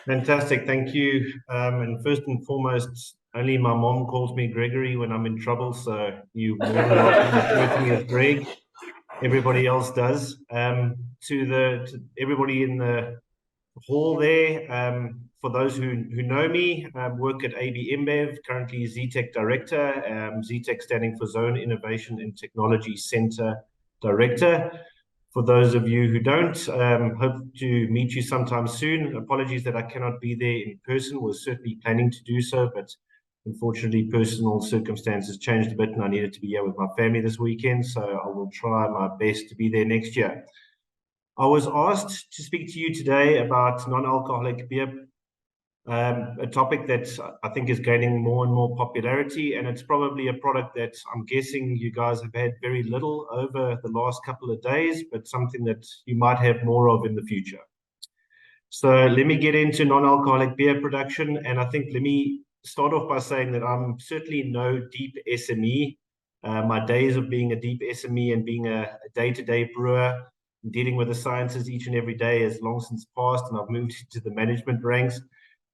Fantastic, thank you. And first and foremost, only my mom calls me Gregory when I'm in trouble, so you more than welcome to refer to me as Greg. Everybody else does. To everybody in the hall there, for those who know me, work at AB InBev, currently ZITEC Director, ZITEC standing for Zone Innovation and Technology Center Director. For those of you who don't, hope to meet you sometime soon. Apologies that I cannot be there in person. Was certainly planning to do so, but unfortunately personal circumstances changed a bit and I needed to be here with my family this weekend, so I will try my best to be there next year. I was asked to speak to you today about non-alcoholic beer, a topic that I think is gaining more and more popularity, and it's probably a product that I'm guessing you guys have had very little over the last couple of days, but something that you might have more of in the future. So let me get into non-alcoholic beer production, and I think let me start off by saying that I'm certainly no deep SME. My days of being a deep SME and being a day-to-day brewer, dealing with the sciences each and every day has long since passed, and I've moved to the management ranks.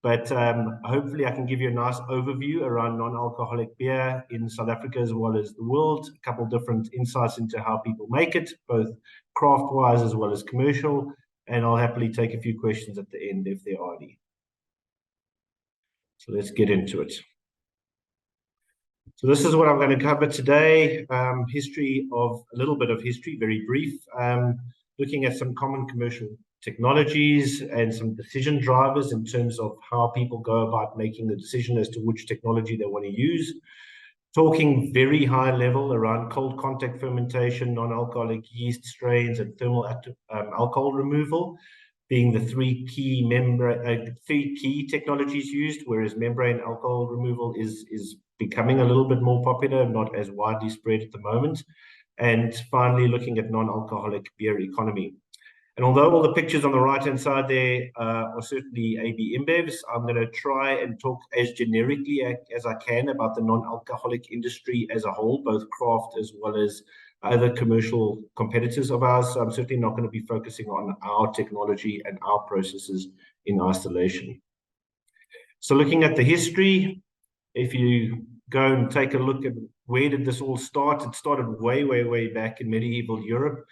But hopefully I can give you a nice overview around non-alcoholic beer in South Africa as well as the world, a couple different insights into how people make it, both craft-wise as well as commercial, and I'll happily take a few questions at the end if there are any. So let's get into it. So this is what I'm going to cover today, a little bit of history, very brief, looking at some common commercial technologies and some decision drivers in terms of how people go about making the decision as to which technology they want to use. Talking very high level around cold contact fermentation, non-alcoholic yeast strains, and thermal alcohol removal, being the three key technologies used, whereas membrane alcohol removal is becoming a little bit more popular, not as widely spread at the moment. And finally, looking at non-alcoholic beer economy. And although all the pictures on the right-hand side there are certainly AB InBevs, I'm going to try and talk as generically as I can about the non-alcoholic industry as a whole, both craft as well as other commercial competitors of ours. So I'm certainly not going to be focusing on our technology and our processes in isolation. So looking at the history, if you go and take a look at where did this all start, it started way, way, way back in medieval Europe.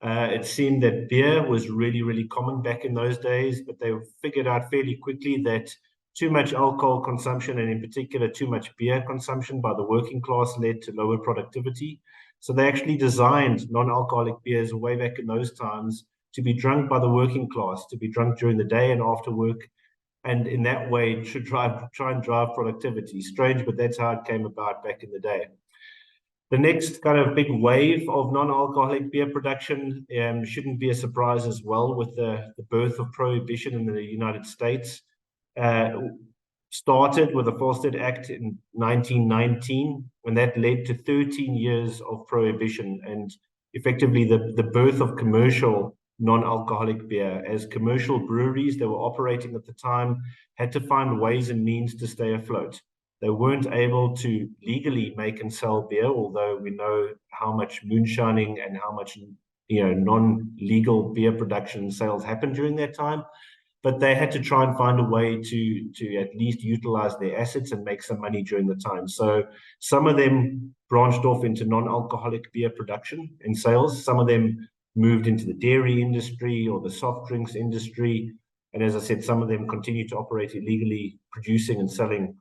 It seemed that beer was really, really common back in those days, but they figured out fairly quickly that too much alcohol consumption, and in particular too much beer consumption by the working class, led to lower productivity. So they actually designed non-alcoholic beers way back in those times to be drunk by the working class, to be drunk during the day and after work, and in that way to try and drive productivity. Strange, but that's how it came about back in the day. The next kind of big wave of non-alcoholic beer production shouldn't be a surprise as well, with the birth of prohibition in the United States. Started with the Volstead Act in 1919, when that led to 13 years of prohibition and effectively the birth of commercial non-alcoholic beer, as commercial breweries that were operating at the time had to find ways and means to stay afloat. They weren't able to legally make and sell beer, although we know how much moonshining and how much non-legal beer production sales happened during that time. But they had to try and find a way to at least utilize their assets and make some money during the time. So some of them branched off into non-alcoholic beer production and sales. Some of them moved into the dairy industry or the soft drinks industry. And as I said, some of them continue to operate illegally, producing and selling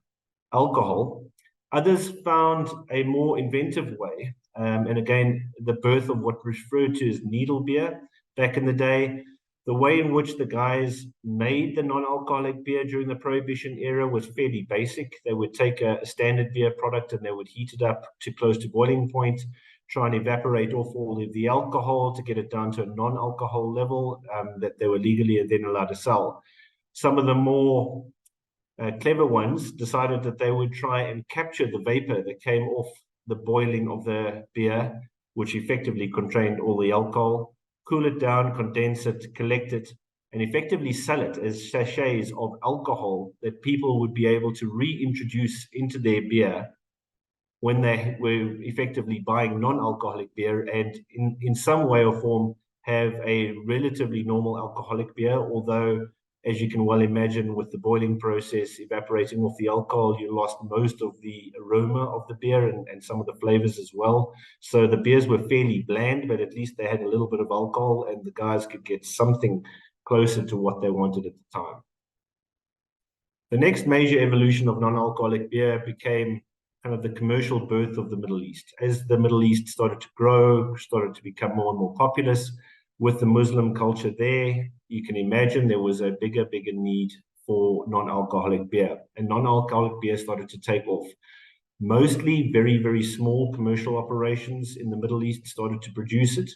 alcohol. Others found a more inventive way, and again, the birth of what was referred to as needle beer back in the day. The way in which the guys made the non-alcoholic beer during the Prohibition era was fairly basic. They would take a standard beer product and they would heat it up to close to boiling point, try and evaporate off all of the alcohol to get it down to a non-alcohol level that they were legally then allowed to sell. Some of the more clever ones decided that they would try and capture the vapor that came off the boiling of the beer, which effectively contained all the alcohol, cool it down, condense it, collect it, and effectively sell it as sachets of alcohol that people would be able to reintroduce into their beer when they were effectively buying non-alcoholic beer, and in some way or form have a relatively normal alcoholic beer, although As you can well imagine, with the boiling process evaporating off the alcohol, you lost most of the aroma of the beer and some of the flavors as well. So the beers were fairly bland, but at least they had a little bit of alcohol, and the guys could get something closer to what they wanted at the time. The next major evolution of non-alcoholic beer became kind of the commercial birth of the Middle East. As the Middle East started to grow, started to become more and more populous, with the Muslim culture there, you can imagine there was a bigger need for non-alcoholic beer. And non-alcoholic beer started to take off. Mostly very small commercial operations in the Middle East started to produce it,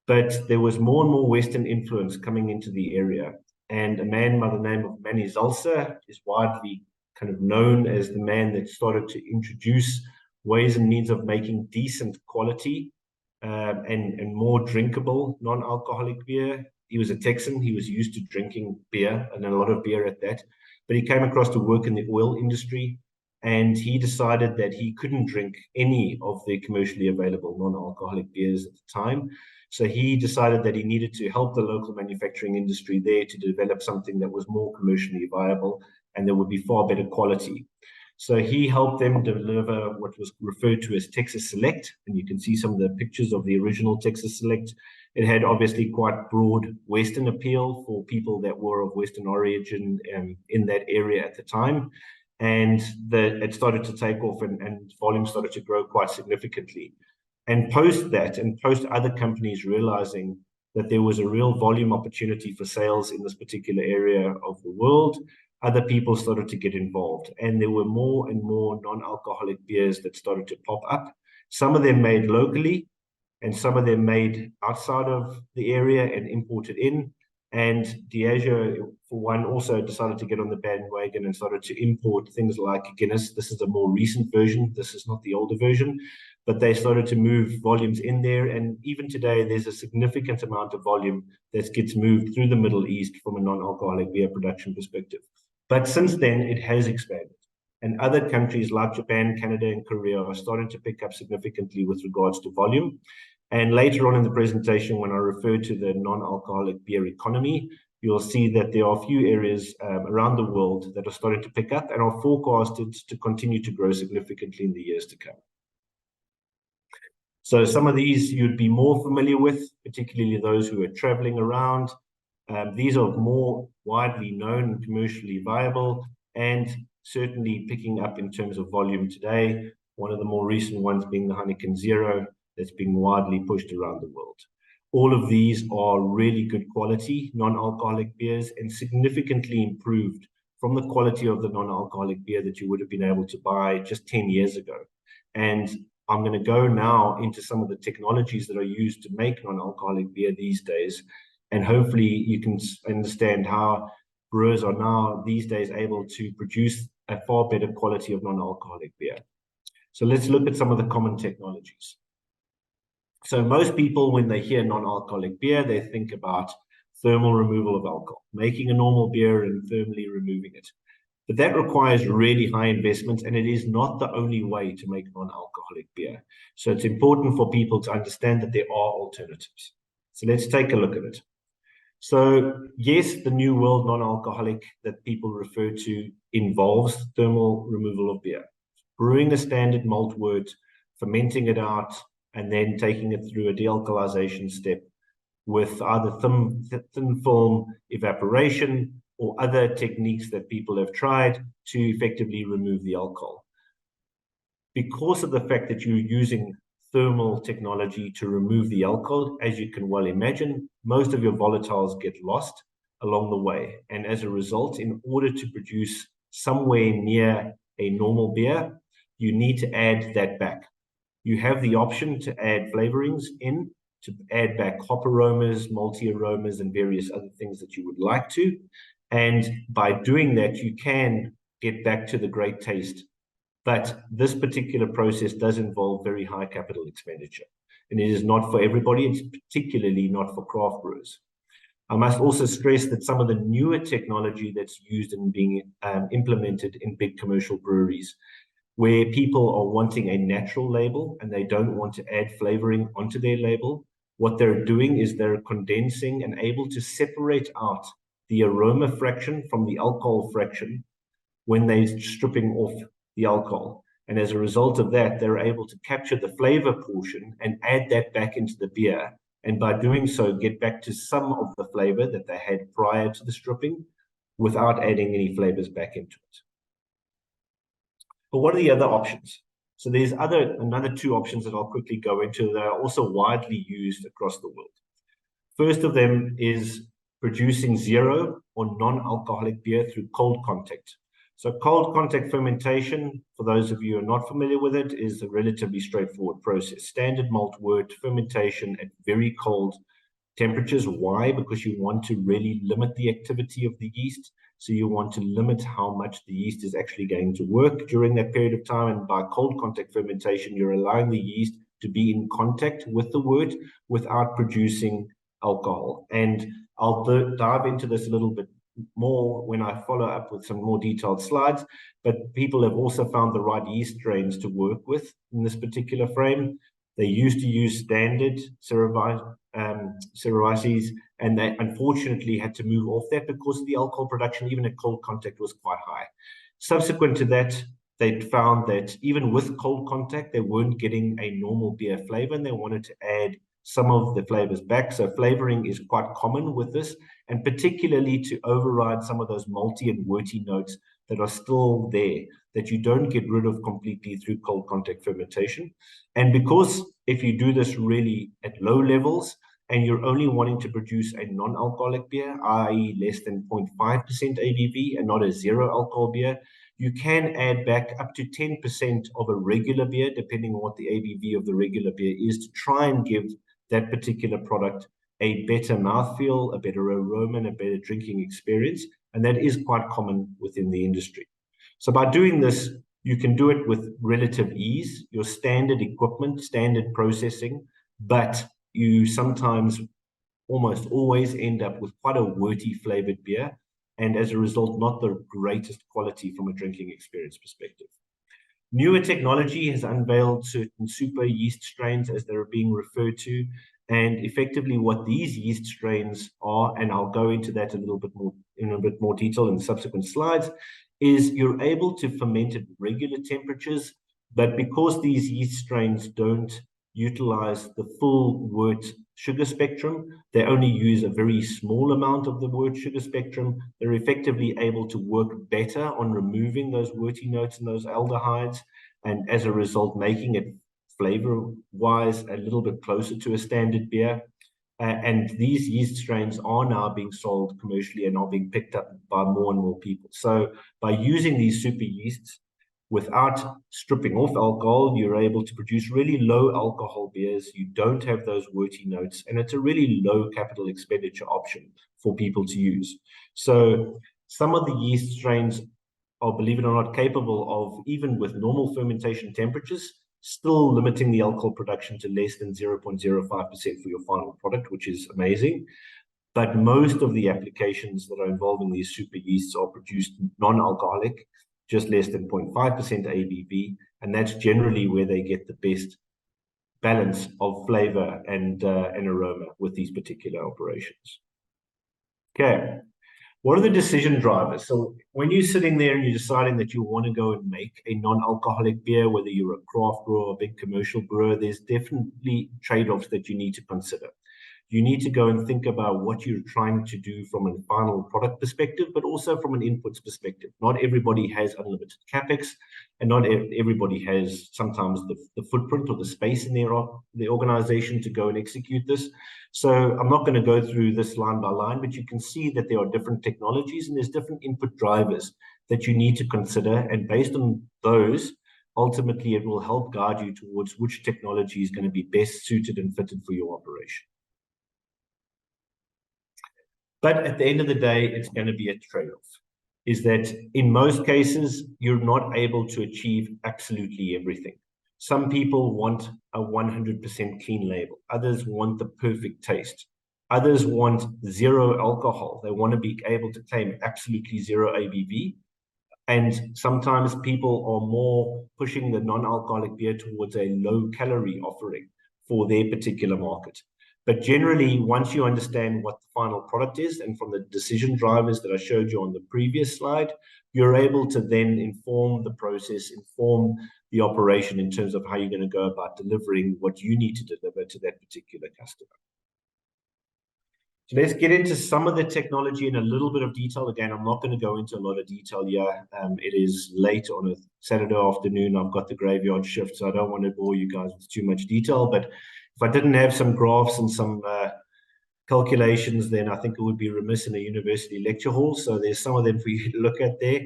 but there was more and more Western influence coming into the area. And a man by the name of Manny Zalsa is widely kind of known as the man that started to introduce ways and means of making decent quality and more drinkable non-alcoholic beer. He was a Texan. He was used to drinking beer, and a lot of beer at that. But he came across to work in the oil industry, and he decided that he couldn't drink any of the commercially available non-alcoholic beers at the time. So he decided that he needed to help the local manufacturing industry there to develop something that was more commercially viable and that would be far better quality. So he helped them deliver what was referred to as Texas Select, and you can see some of the pictures of the original Texas Select. It had obviously quite broad Western appeal for people that were of Western origin in that area at the time. And it started to take off and volume started to grow quite significantly. And post that, and post other companies realizing that there was a real volume opportunity for sales in this particular area of the world, other people started to get involved. And there were more and more non-alcoholic beers that started to pop up. Some of them made locally, and some of them made outside of the area and imported in. And Diageo, for one, also decided to get on the bandwagon and started to import things like Guinness. This is a more recent version. This is not the older version. But they started to move volumes in there. And even today, there's a significant amount of volume that gets moved through the Middle East from a non-alcoholic beer production perspective. But since then, it has expanded. And other countries like Japan, Canada, and Korea are starting to pick up significantly with regards to volume. And later on in the presentation, when I refer to the non-alcoholic beer economy, you'll see that there are a few areas around the world that are starting to pick up and are forecasted to continue to grow significantly in the years to come. So some of these you'd be more familiar with, particularly those who are traveling around. These are more widely known and commercially viable, and certainly picking up in terms of volume today. One of the more recent ones being the Heineken Zero that's being widely pushed around the world. All of these are really good quality non-alcoholic beers and significantly improved from the quality of the non-alcoholic beer that you would have been able to buy just 10 years ago. And I'm going to go now into some of the technologies that are used to make non-alcoholic beer these days. And hopefully you can understand how brewers are now these days able to produce a far better quality of non-alcoholic beer. So let's look at some of the common technologies. So most people, when they hear non-alcoholic beer, they think about thermal removal of alcohol, making a normal beer and thermally removing it. But that requires really high investment, and it is not the only way to make non-alcoholic beer. So it's important for people to understand that there are alternatives. So let's take a look at it. So yes, the New World non-alcoholic that people refer to involves thermal removal of beer. Brewing a standard malt wort, fermenting it out, and then taking it through a dealcoholization step with either thin film evaporation or other techniques that people have tried to effectively remove the alcohol. Because of the fact that you're using thermal technology to remove the alcohol, as you can well imagine, most of your volatiles get lost along the way. And as a result, in order to produce somewhere near a normal beer, you need to add that back. You have the option to add flavorings in, to add back hop aromas, malty aromas, and various other things that you would like to. And by doing that, you can get back to the great taste. But this particular process does involve very high capital expenditure. And it is not for everybody. It's particularly not for craft brewers. I must also stress that some of the newer technology that's used and being implemented in big commercial breweries, where people are wanting a natural label and they don't want to add flavoring onto their label, what they're doing is they're condensing and able to separate out the aroma fraction from the alcohol fraction when they're stripping off the alcohol. And as a result of that, they're able to capture the flavor portion and add that back into the beer. And by doing so, get back to some of the flavor that they had prior to the stripping without adding any flavors back into it. But what are the other options? So there's another two options that I'll quickly go into that are also widely used across the world. First of them is producing zero or non-alcoholic beer through cold contact. So cold contact fermentation, for those of you who are not familiar with it, is a relatively straightforward process. Standard malt wort fermentation at very cold temperatures. Why? Because you want to really limit the activity of the yeast. So you want to limit how much the yeast is actually going to work during that period of time. And by cold contact fermentation, you're allowing the yeast to be in contact with the wort without producing alcohol. And I'll dive into this a little bit more when I follow up with some more detailed slides, but people have also found the right yeast strains to work with in this particular frame. They used to use standard Cerevisiae, and they unfortunately had to move off that because the alcohol production, even at cold contact, was quite high. Subsequent to that, they found that even with cold contact, they weren't getting a normal beer flavor, and they wanted to add some of the flavors back. So flavoring is quite common with this, and particularly to override some of those malty and worty notes that are still there, that you don't get rid of completely through cold contact fermentation. And because if you do this really at low levels, and you're only wanting to produce a non-alcoholic beer, i.e. less than 0.5% ABV and not a zero alcohol beer, you can add back up to 10% of a regular beer, depending on what the ABV of the regular beer is, to try and give that particular product a better mouthfeel, a better aroma, and a better drinking experience. And that is quite common within the industry. So by doing this, you can do it with relative ease, your standard equipment, standard processing, but you sometimes almost always end up with quite a worty flavored beer, and as a result, not the greatest quality from a drinking experience perspective. Newer technology has unveiled certain super yeast strains, as they're being referred to, and effectively what these yeast strains are, and I'll go into that a little bit more in a bit more detail in the subsequent slides, is you're able to ferment at regular temperatures, but because these yeast strains don't utilize the full wort sugar spectrum, they only use a very small amount of the wort sugar spectrum, they're effectively able to work better on removing those worty notes and those aldehydes, and as a result, making it flavor-wise a little bit closer to a standard beer. And these yeast strains are now being sold commercially and are being picked up by more and more people. So by using these super yeasts, without stripping off alcohol, you're able to produce really low alcohol beers. You don't have those worty notes, and it's a really low capital expenditure option for people to use. So some of the yeast strains are, believe it or not, capable of, even with normal fermentation temperatures, still limiting the alcohol production to less than 0.05% for your final product, which is amazing. But most of the applications that are involving these super yeasts are produced non-alcoholic, just less than 0.5% ABV, and that's generally where they get the best balance of flavor and aroma with these particular operations. Okay, what are the decision drivers? So when you're sitting there and you're deciding that you want to go and make a non-alcoholic beer, whether you're a craft brewer or a big commercial brewer, there's definitely trade-offs that you need to consider. You need to go and think about what you're trying to do from a final product perspective, but also from an inputs perspective. Not everybody has unlimited capex, and not everybody has sometimes the footprint or the space in the organization to go and execute this. So I'm not going to go through this line by line, but you can see that there are different technologies and there's different input drivers that you need to consider. And based on those, ultimately, it will help guide you towards which technology is going to be best suited and fitted for your operation. But at the end of the day, it's going to be a trade-off. Is that in most cases, you're not able to achieve absolutely everything. Some people want a 100% clean label. Others want the perfect taste. Others want zero alcohol. They want to be able to claim absolutely zero ABV. And sometimes people are more pushing the non-alcoholic beer towards a low-calorie offering for their particular market. But generally, once you understand what the final product is, and from the decision drivers that I showed you on the previous slide, you're able to then inform the process, inform the operation in terms of how you're going to go about delivering what you need to deliver to that particular customer. So let's get into some of the technology in a little bit of detail. Again, I'm not going to go into a lot of detail here. It is late on a Saturday afternoon. I've got the graveyard shift, so I don't want to bore you guys with too much detail. But if I didn't have some graphs and some calculations, then I think it would be remiss in a university lecture hall. So there's some of them for you to look at there.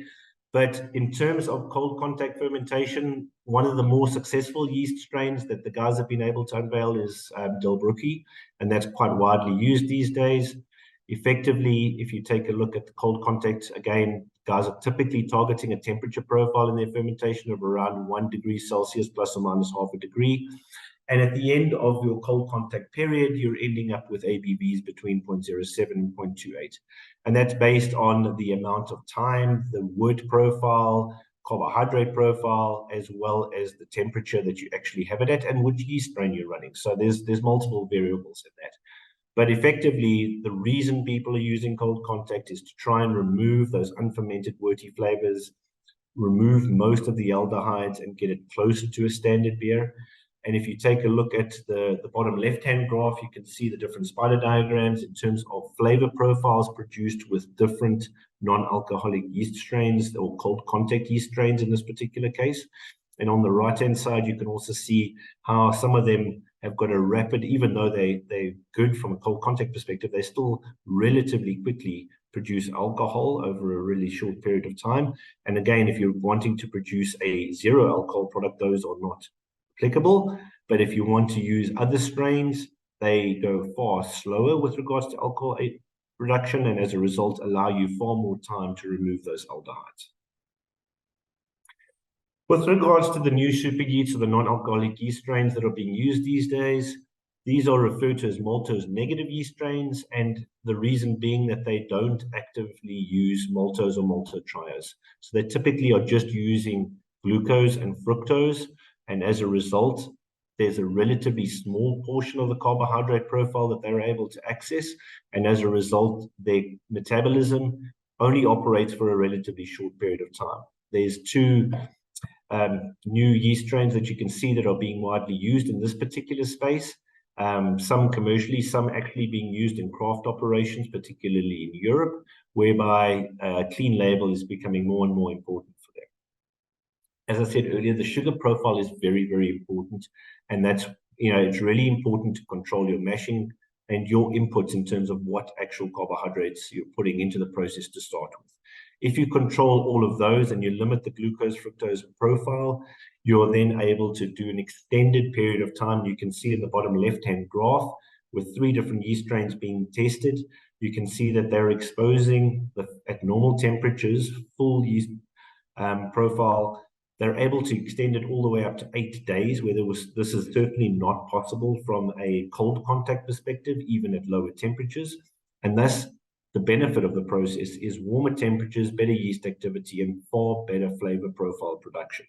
But in terms of cold contact fermentation, one of the more successful yeast strains that the guys have been able to unveil is Delbrooke, and that's quite widely used these days. Effectively, if you take a look at the cold contact, again, guys are typically targeting a temperature profile in their fermentation of around 1 degree Celsius plus or minus half a degree. And at the end of your cold contact period, you're ending up with ABVs between 0.07 and 0.28. And that's based on the amount of time, the wood profile, carbohydrate profile, as well as the temperature that you actually have it at and which yeast strain you're running. So there's multiple variables in that. But effectively, the reason people are using cold contact is to try and remove those unfermented worty flavors, remove most of the aldehydes and get it closer to a standard beer. And if you take a look at the bottom left-hand graph, you can see the different spider diagrams in terms of flavor profiles produced with different non-alcoholic yeast strains or cold contact yeast strains in this particular case. And on the right-hand side, you can also see how some of them have got a rapid, even though they're good from a cold contact perspective, they still relatively quickly produce alcohol over a really short period of time. And again, if you're wanting to produce a zero alcohol product, those are not applicable. But if you want to use other strains, they go far slower with regards to alcohol production, and as a result allow you far more time to remove those aldehydes. With regards to the new super yeasts or the non-alcoholic yeast strains that are being used these days, these are referred to as maltose negative yeast strains, and the reason being that they don't actively use maltose or maltotriose. So they typically are just using glucose and fructose, and as a result, there's a relatively small portion of the carbohydrate profile that they're able to access, and as a result, their metabolism only operates for a relatively short period of time. There's two new yeast strains that you can see that are being widely used in this particular space. Some commercially, some actually being used in craft operations, particularly in Europe, whereby clean label is becoming more and more important for them. As I said earlier, the sugar profile is very, very important, and that's, it's really important to control your mashing and your inputs in terms of what actual carbohydrates you're putting into the process to start with. If you control all of those and you limit the glucose fructose profile, you're then able to do an extended period of time. You can see in the bottom left-hand graph with 3 different yeast strains being tested. You can see that they're exposing at normal temperatures, full yeast profile. They're able to extend it all the way up to 8 days, where this is certainly not possible from a cold contact perspective, even at lower temperatures. And thus, the benefit of the process is warmer temperatures, better yeast activity, and far better flavor profile production.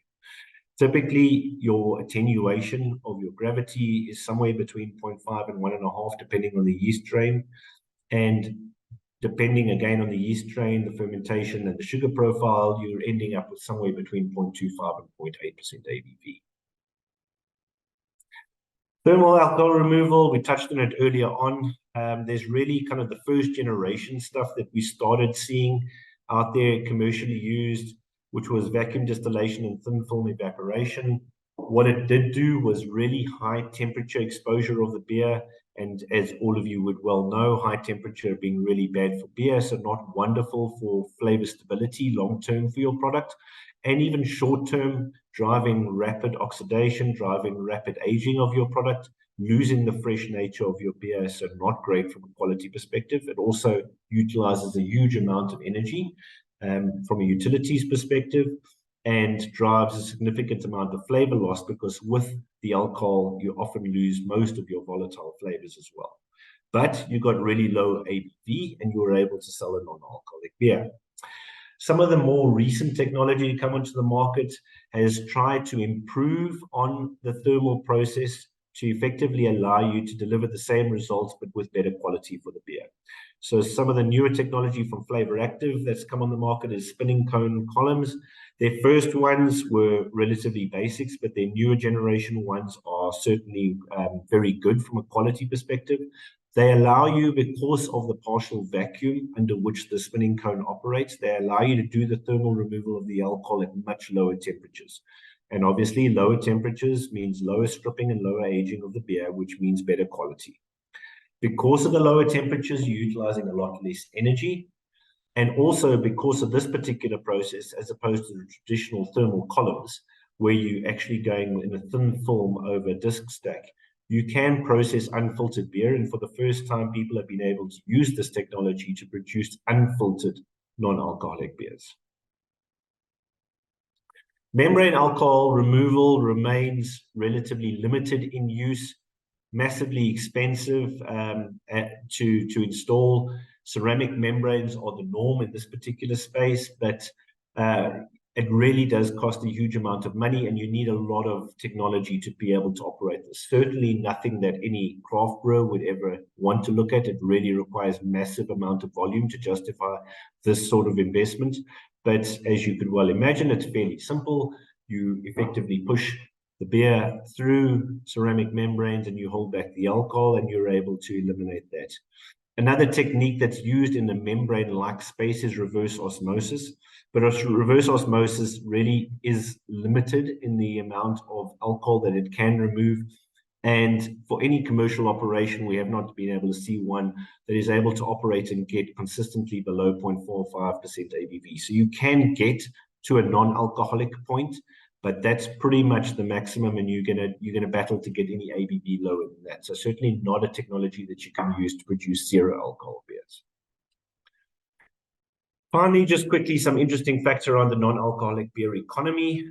Typically, your attenuation of your gravity is somewhere between 0.5 and 1.5, depending on the yeast strain. And depending again on the yeast strain, the fermentation, and the sugar profile, you're ending up with somewhere between 0.25 and 0.8% ABV. Thermal alcohol removal, we touched on it earlier on. There's really kind of the first generation stuff that we started seeing out there commercially used, which was vacuum distillation and thin film evaporation. What it did do was really high temperature exposure of the beer. And as all of you would well know, high temperature being really bad for beer, so not wonderful for flavor stability long-term for your product. And even short-term, driving rapid oxidation, driving rapid aging of your product, losing the fresh nature of your beer, so not great from a quality perspective. It also utilizes a huge amount of energy from a utilities perspective, and drives a significant amount of flavor loss, because with the alcohol, you often lose most of your volatile flavors as well. But you got really low ABV, and you were able to sell a non-alcoholic beer. Some of the more recent technology to come onto the market has tried to improve on the thermal process to effectively allow you to deliver the same results, but with better quality for the beer. So some of the newer technology from Flavor Active that's come on the market is spinning cone columns. Their first ones were relatively basics, but their newer generation ones are certainly very good from a quality perspective. They allow you, because of the partial vacuum under which the spinning cone operates, they allow you to do the thermal removal of the alcohol at much lower temperatures. And obviously, lower temperatures means lower stripping and lower aging of the beer, which means better quality. Because of the lower temperatures, you're utilizing a lot less energy. And also because of this particular process, as opposed to the traditional thermal columns, where you're actually going in a thin film over a disc stack, you can process unfiltered beer. And for the first time, people have been able to use this technology to produce unfiltered non-alcoholic beers. Membrane alcohol removal remains relatively limited in use, massively expensive to install. Ceramic membranes are the norm in this particular space, but it really does cost a huge amount of money, and you need a lot of technology to be able to operate this. Certainly nothing that any craft brewer would ever want to look at. It really requires massive amount of volume to justify this sort of investment. But as you could well imagine, it's fairly simple. You effectively push the beer through ceramic membranes and you hold back the alcohol, and you're able to eliminate that. Another technique that's used in the membrane-like space is reverse osmosis. But reverse osmosis really is limited in the amount of alcohol that it can remove. And for any commercial operation, we have not been able to see one that is able to operate and get consistently below 0.45% ABV. So you can get to a non-alcoholic point, but that's pretty much the maximum, and you're gonna battle to get any ABV lower than that. So certainly not a technology that you can use to produce zero alcohol beers. Finally, just quickly, some interesting facts around the non-alcoholic beer economy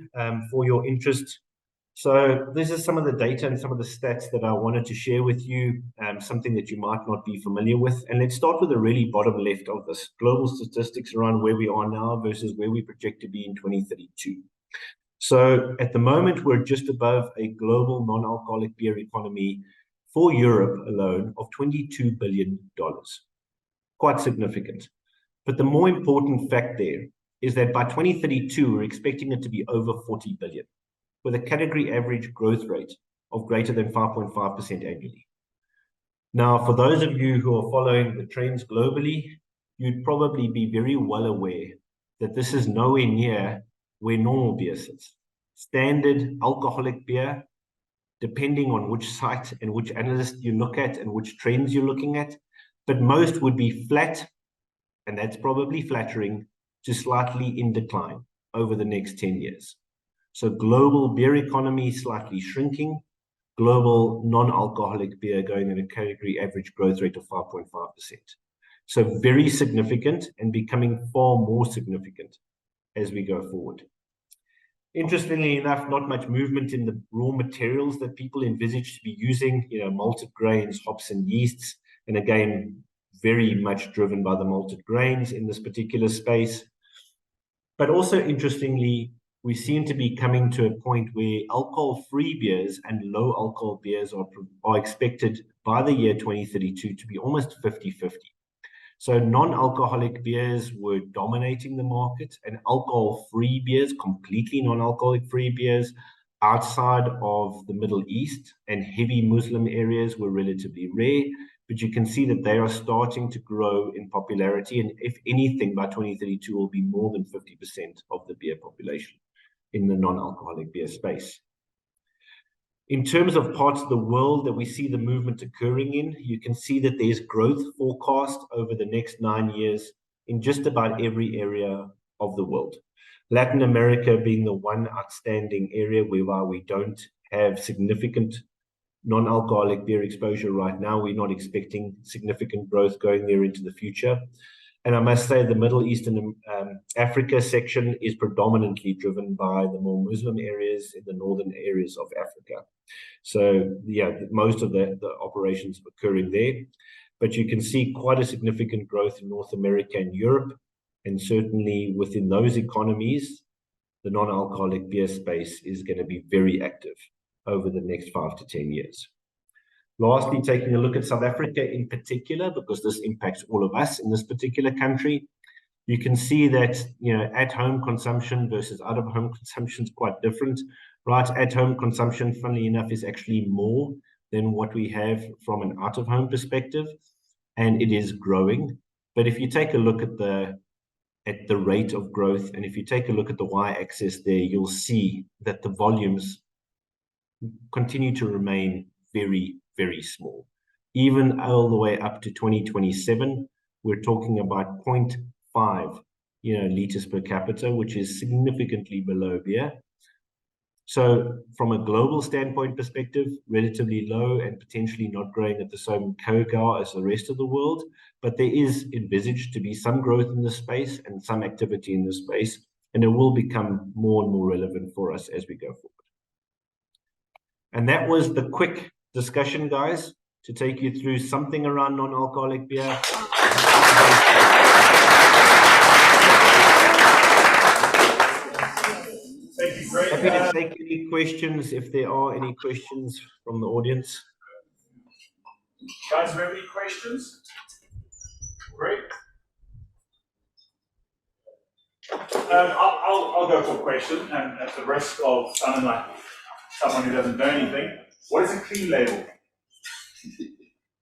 for your interest. So this is some of the data and some of the stats that I wanted to share with you, something that you might not be familiar with. And let's start with the really bottom left of this, global statistics around where we are now versus where we project to be in 2032. So at the moment, we're just above a global non-alcoholic beer economy for Europe alone of $22 billion. Quite significant. But the more important fact there is that by 2032, we're expecting it to be over 40 billion, with a category average growth rate of greater than 5.5% annually. Now, for those of you who are following the trends globally, you'd probably be very well aware that this is nowhere near where normal beer sits. Standard alcoholic beer, depending on which site and which analyst you look at and which trends you're looking at, but most would be flat, and that's probably flattering, to slightly in decline over the next 10 years. So global beer economy slightly shrinking, global non-alcoholic beer going at a category average growth rate of 5.5%. So very significant, and becoming far more significant as we go forward. Interestingly enough, not much movement in the raw materials that people envisage to be using, malted grains, hops, and yeasts. And again, very much driven by the malted grains in this particular space. But also interestingly, we seem to be coming to a point where alcohol-free beers and low-alcohol beers are expected by the year 2032 to be almost 50-50. So non-alcoholic beers were dominating the market, and alcohol-free beers, completely non-alcoholic free beers, outside of the Middle East and heavy Muslim areas were relatively rare. But you can see that they are starting to grow in popularity. And if anything, by 2032 will be more than 50% of the beer population in the non-alcoholic beer space. In terms of parts of the world that we see the movement occurring in, you can see that there's growth forecast over the next 9 years in just about every area of the world. Latin America being the one outstanding area whereby we don't have significant non-alcoholic beer exposure right now. We're not expecting significant growth going there into the future. And I must say the Middle East and Africa section is predominantly driven by the more Muslim areas in the northern areas of Africa. So yeah, most of the operations occurring there. But you can see quite a significant growth in North America and Europe. And certainly within those economies, the non-alcoholic beer space is going to be very active over the next 5 to 10 years. Lastly, taking a look at South Africa in particular, because this impacts all of us in this particular country, you can see that, at-home consumption versus out-of-home consumption is quite different, right? At-home consumption, funnily enough, is actually more than what we have from an out-of-home perspective, and it is growing. But if you take a look at the rate of growth, and if you take a look at the y-axis there, you'll see that the volumes continue to remain very, very small. Even all the way up to 2027, we're talking about 0.5 liters per capita, which is significantly below beer. So from a global standpoint perspective, relatively low and potentially not growing at the same CAGR as the rest of the world, but there is envisaged to be some growth in this space and some activity in this space, and it will become more and more relevant for us as we go forward. And that was the quick discussion, guys, to take you through something around non-alcoholic beer. Thank you, Greg. Happy to take any questions if there are any questions from the audience. Guys, do you have any questions? Greg? I'll go for a question, and at the risk of sounding like someone who doesn't know anything, what is a clean label?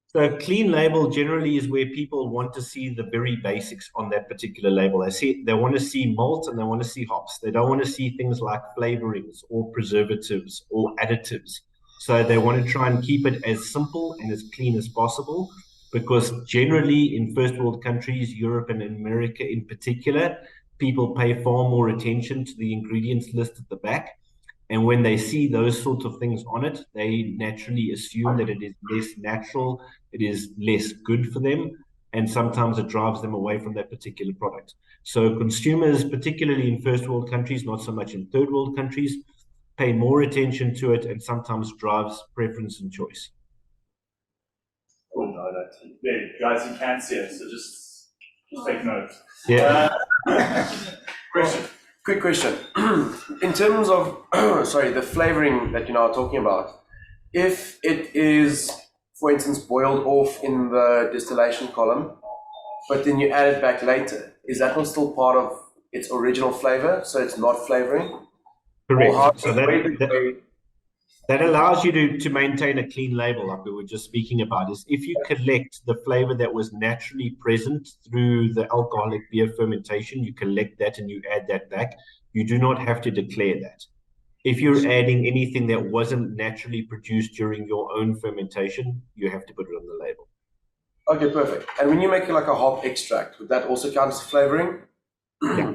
So clean label generally is where people want to see the very basics on that particular label. They want to see malt and they want to see hops. They don't want to see things like flavorings or preservatives or additives. So they want to try and keep it as simple and as clean as possible, because generally in first world countries, Europe and America in particular, people pay far more attention to the ingredients list at the back. And when they see those sorts of things on it, they naturally assume that it is less natural, it is less good for them, and sometimes it drives them away from that particular product. So consumers, particularly in first world countries, not so much in third world countries, pay more attention to it and sometimes drives preference and choice. Oh, no, there, guys, you can see it, so just take note. Yeah. Question. Quick question. In terms of, the flavoring that you're now talking about, if it is, for instance, boiled off in the distillation column, but then you add it back later, is that one still part of its original flavor, so it's not flavoring? Correct. So that allows you to maintain a clean label, like we were just speaking about, is if you collect the flavor that was naturally present through the alcoholic beer fermentation, you collect that and you add that back. You do not have to declare that. If you're adding anything that wasn't naturally produced during your own fermentation, you have to put it on the label. Okay, perfect. And when you make like a hop extract, would that also count as flavoring? Yeah.